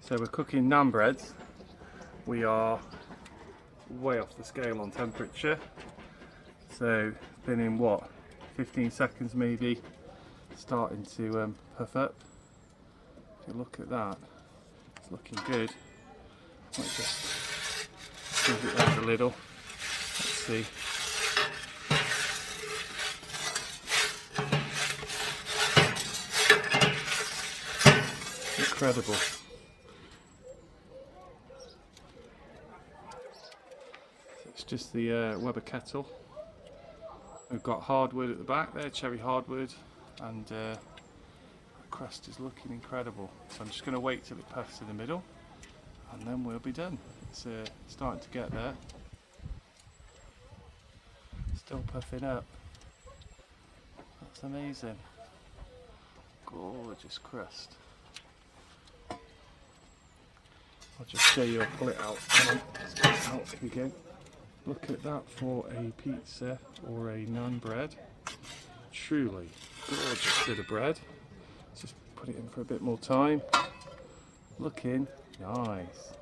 So we're cooking naan breads. We are way off the scale on temperature. So it's been in what, 15 seconds maybe, starting to puff up. If you look at that, it's looking good. Might just move it around a little. Let's see. Incredible. It's just the Weber kettle. We've got hardwood at the back there, cherry hardwood, and the crust is looking incredible. So I'm just going to wait till it puffs in the middle, and then we'll be done. It's starting to get there. Still puffing up. That's amazing. Gorgeous crust. I'll just show you, I'll pull it out. Come on, let's get it out. Here we go. Look at that for a pizza or a naan bread. Truly gorgeous bit of bread. Let's just put it in for a bit more time. Looking nice.